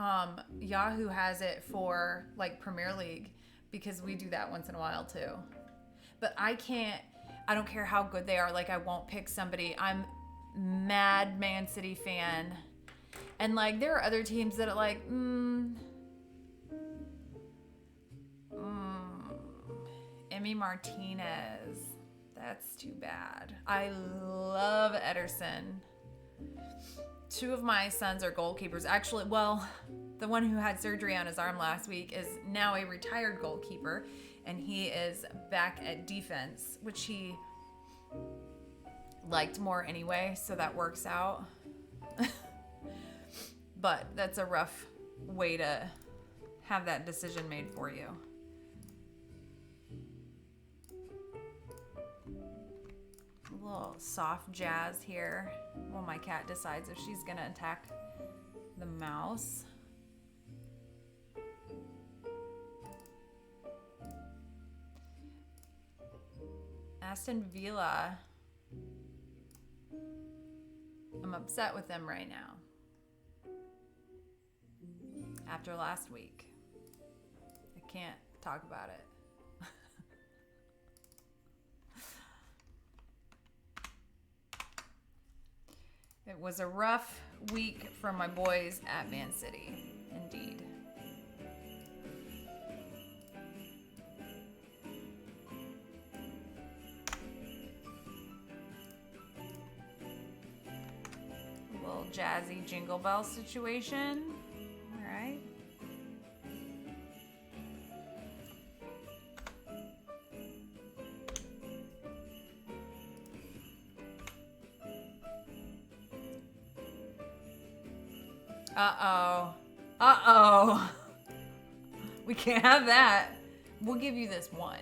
Yahoo has it for like Premier League because we do that once in a while too. But I don't care how good they are. Like, I won't pick somebody. I'm mad Man City fan. And like, there are other teams that are like, Emi Martinez. That's too bad. I love Ederson. 2 of my sons are goalkeepers. Actually, well, the one who had surgery on his arm last week is now a retired goalkeeper, and he is back at defense, which he liked more anyway, so that works out. But that's a rough way to have that decision made for you. A little soft jazz here while my cat decides if she's gonna attack the mouse. Aston Villa. I'm upset with them right now. After last week. I can't talk about it. It was a rough week for my boys at Man City, indeed. A little jazzy jingle bell situation. All right. Uh-oh. Uh-oh. We can't have that. We'll give you this one.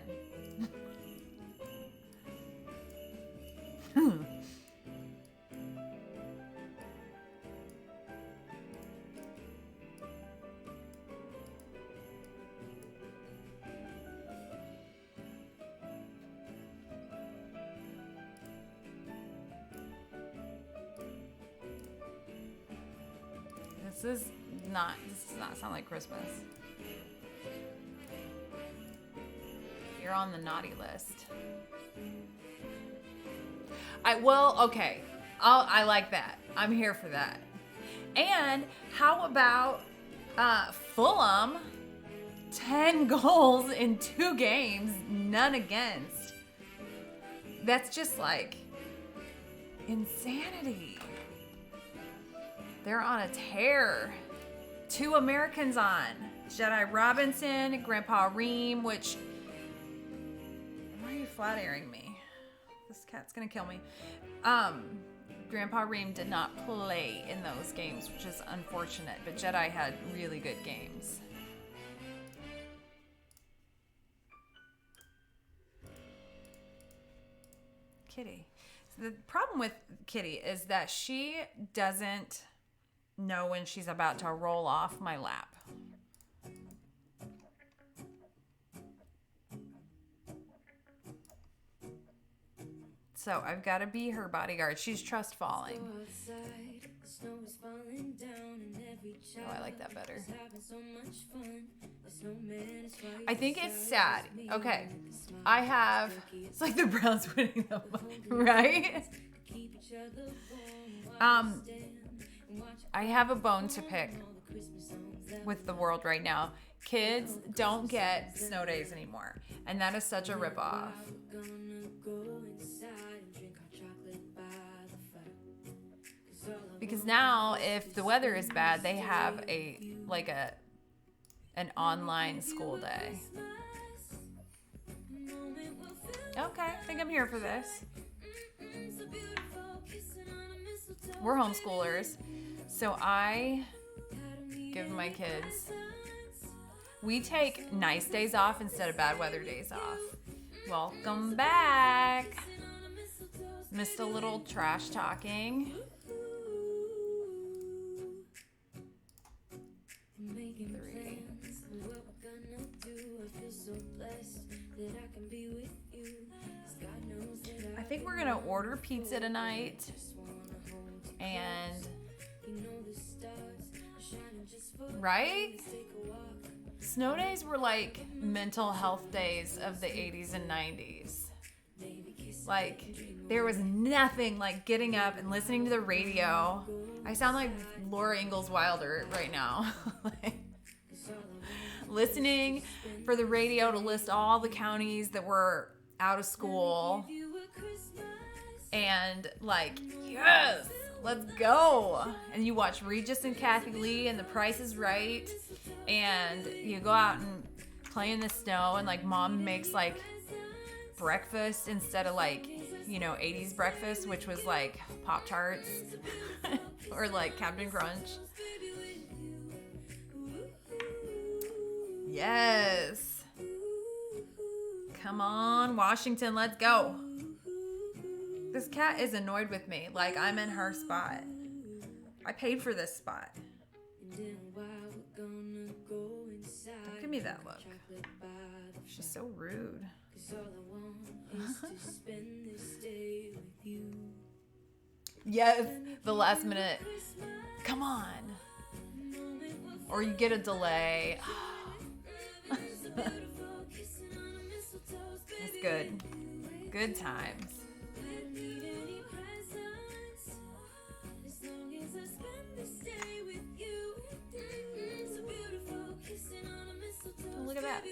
This does not sound like Christmas. You're on the naughty list. Okay. I like that. I'm here for that. And how about Fulham? 10 goals in 2 games, none against. That's just like Insanity. They're on a tear. 2 Americans on. Jedi Robinson, Grandpa Reem, which... Why are you flat airing me? This cat's gonna kill me. Grandpa Reem did not play in those games, which is unfortunate, but Jedi had really good games. Kitty. The problem with Kitty is that she doesn't know when she's about to roll off my lap. So I've got to be her bodyguard. She's trust falling. Oh, I like that better. I think it's sad. Okay. It's like the Browns winning them, right? I have a bone to pick with the world right now. Kids don't get snow days anymore. And that is such a ripoff. Because now, if the weather is bad, they have an online school day. Okay, I think I'm here for this. We're homeschoolers, so I give my kids... We take nice days off instead of bad weather days off. Welcome back. Missed a little trash talking. I think we're gonna order pizza tonight, and right? Snow days were like mental health days of the 80s and 90s. Like, there was nothing like getting up and listening to the radio. I sound like Laura Ingalls Wilder right now. Listening for the radio to list all the counties that were out of school. And like, yes, let's go. And you watch Regis and Kathy Lee and The Price is Right. And you go out and play in the snow, and like mom makes like breakfast instead of like, 80s breakfast, which was like Pop-Tarts or like Captain Crunch. Yes. Come on, Washington, let's go. This cat is annoyed with me. Like, I'm in her spot. I paid for this spot. Don't give me that look. She's so rude. Yes, the last minute. Come on. Or you get a delay. It's good. Good times. Oh, look at that.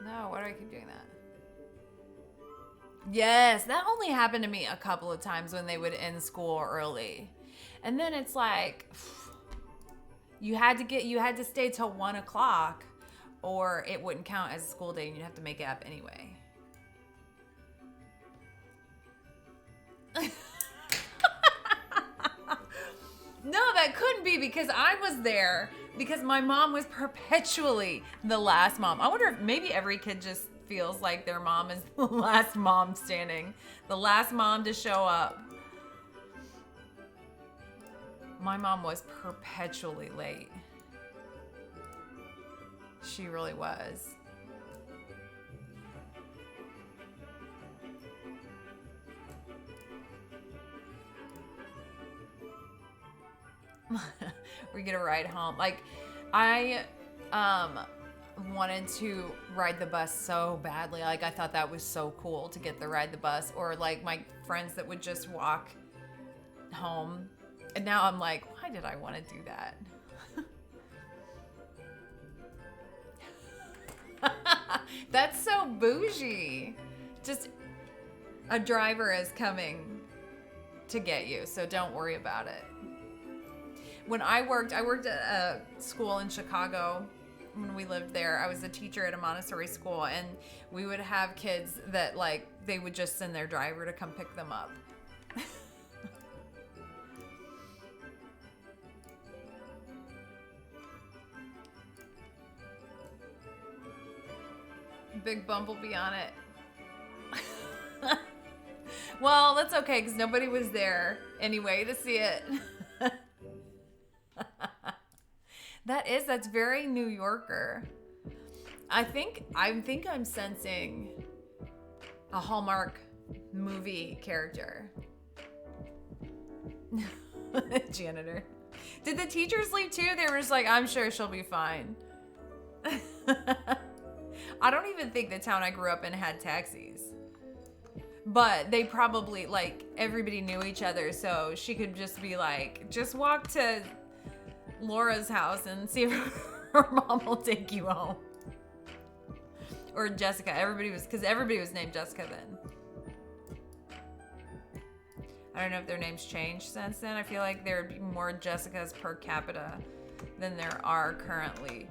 No, why do I keep doing that? Yes, that only happened to me a couple of times when they would end school early. And then it's like, you had to stay till 1 o'clock or it wouldn't count as a school day and you'd have to make it up anyway. No, that couldn't be because I was there because my mom was perpetually the last mom. I wonder if maybe every kid just feels like their mom is the last mom standing, the last mom to show up. My mom was perpetually late. She really was. We get a ride home. Like, I wanted to ride the bus so badly. Like, I thought that was so cool to get to ride the bus, or like my friends that would just walk home. And now I'm like, why did I want to do that? That's so bougie. Just a driver is coming to get you, so don't worry about it. When I worked at a school in Chicago. When we lived there, I was a teacher at a Montessori school, and we would have kids that like they would just send their driver to come pick them up. Big bumblebee on it. Well, that's okay because nobody was there anyway to see it. That's very New Yorker. I think I'm sensing a Hallmark movie character. Janitor. Did the teachers leave too? They were just like, I'm sure she'll be fine. I don't even think the town I grew up in had taxis. But they probably, like, everybody knew each other, so she could just be like, just walk to Laura's house and see if her mom will take you home. Or Jessica. Because everybody was named Jessica then. I don't know if their names changed since then. I feel like there would be more Jessicas per capita than there are currently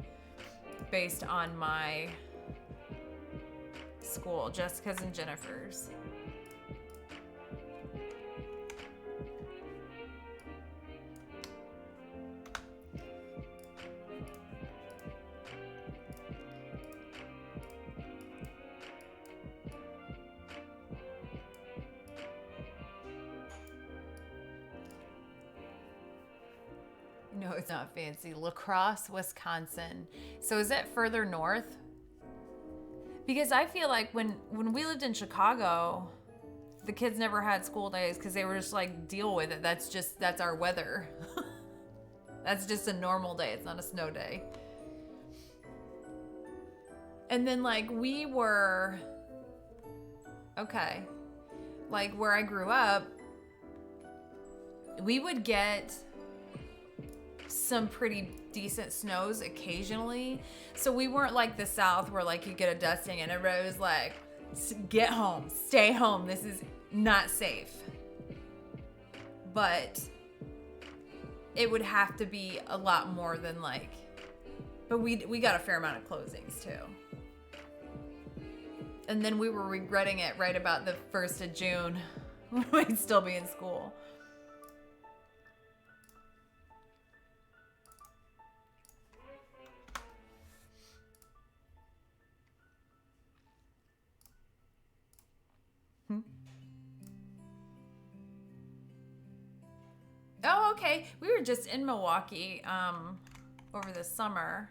based on my school. Jessicas and Jennifers. No, it's not fancy. La Crosse, Wisconsin. So is that further north? Because I feel like when we lived in Chicago, the kids never had school days because they were just like, deal with it. That's our weather. That's just a normal day. It's not a snow day. And then like we were, okay, like where I grew up, we would get some pretty decent snows occasionally. So we weren't like the South where like you get a dusting and everybody was like, get home, stay home. This is not safe. But it would have to be a lot more than like, but we got a fair amount of closings too. And then we were regretting it right about the 1st of June when we'd still be in school. Oh, okay. We were just in Milwaukee over the summer.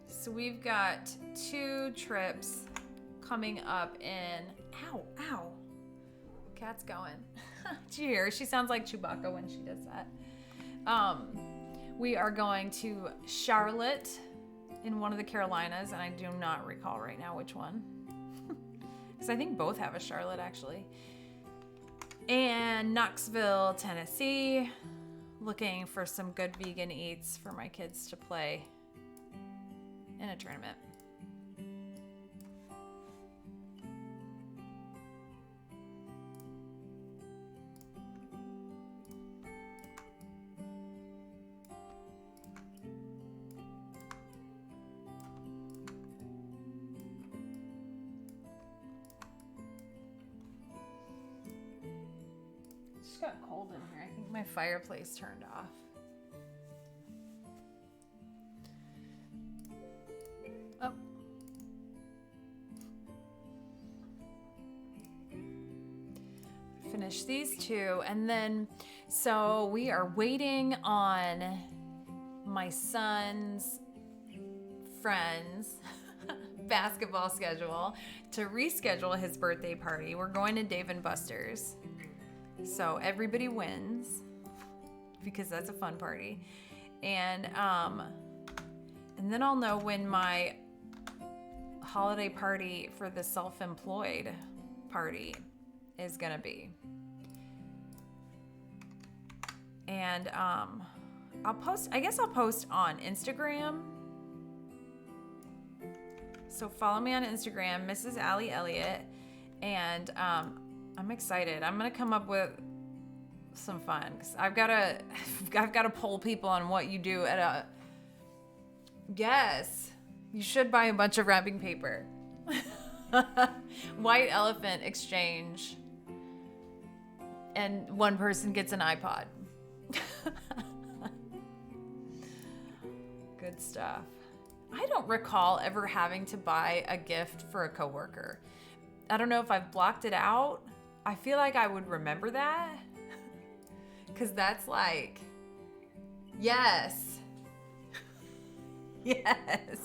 So we've got 2 trips coming up in... Ow, ow. Cat's going. Did you hear her? She sounds like Chewbacca when she does that. We are going to Charlotte in one of the Carolinas, and I do not recall right now which one. Because I think both have a Charlotte, actually. And Knoxville, Tennessee. Looking for some good vegan eats for my kids to play in a tournament. It's got cold in here. I think my fireplace turned off. Oh. Finish these 2, and then so we are waiting on my son's friends basketball schedule to reschedule his birthday party. We're going to Dave & Buster's. So everybody wins because that's a fun party. And And then I'll know when my holiday party for the self-employed party is gonna be. And I'll post on Instagram. So follow me on Instagram, Mrs. Allie Elliott, and I'm excited. I'm gonna come up with some fun, 'cause I've gotta poll people on what you do at a. Yes, you should buy a bunch of wrapping paper. White elephant exchange, and one person gets an iPod. Good stuff. I don't recall ever having to buy a gift for a coworker. I don't know if I've blocked it out. I feel like I would remember that. Because that's like, yes. Yes.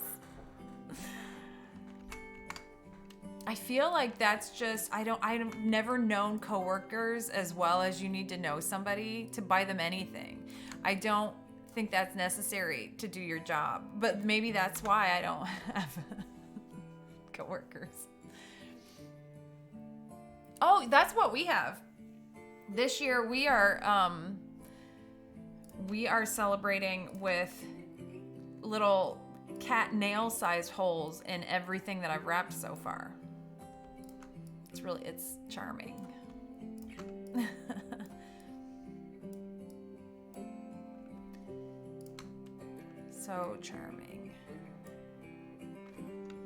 I feel like that's just, I've never known coworkers as well as you need to know somebody to buy them anything. I don't think that's necessary to do your job, but maybe that's why I don't have coworkers. Oh, that's what we have. This year we are celebrating with little cat nail sized holes in everything that I've wrapped so far. It's charming. So charming.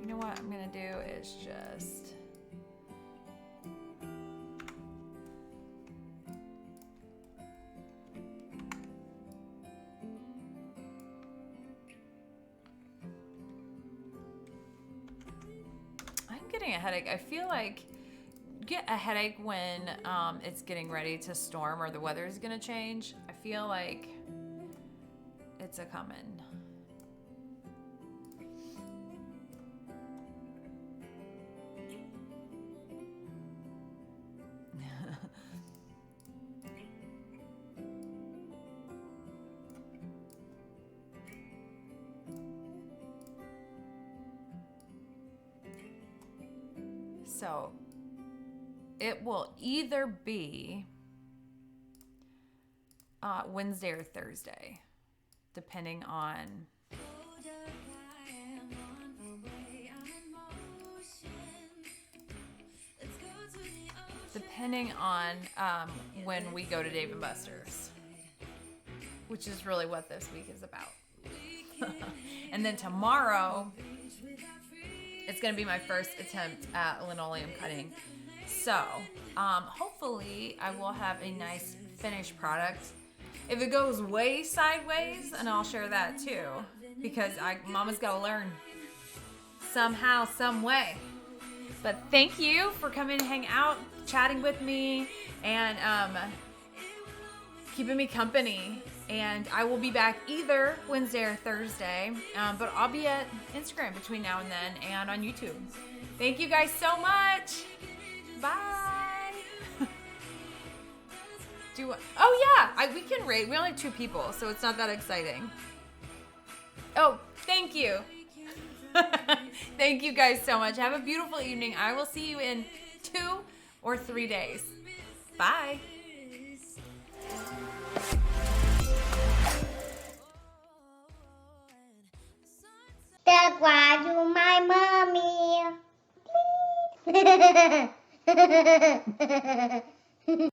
You know what I'm gonna do is just I'm getting a headache. I feel like you get a headache when it's getting ready to storm or the weather is gonna change. I feel like it's a coming. So it will either be Wednesday or Thursday, depending on when we go to Dave & Buster's, which is really what this week is about. And then tomorrow, it's going to be my first attempt at linoleum cutting. So, hopefully I will have a nice finished product. If it goes way sideways, and I'll share that too, because Mama's got to learn somehow, some way. But thank you for coming to hang out, chatting with me, and keeping me company. And I will be back either Wednesday or Thursday, but I'll be at Instagram between now and then and on YouTube. Thank you guys so much. Bye. We can rate. We only have 2 people, so it's not that exciting. Oh, thank you. Thank you guys so much. Have a beautiful evening. I will see you in 2 or 3 days. Bye. That's why you my mommy.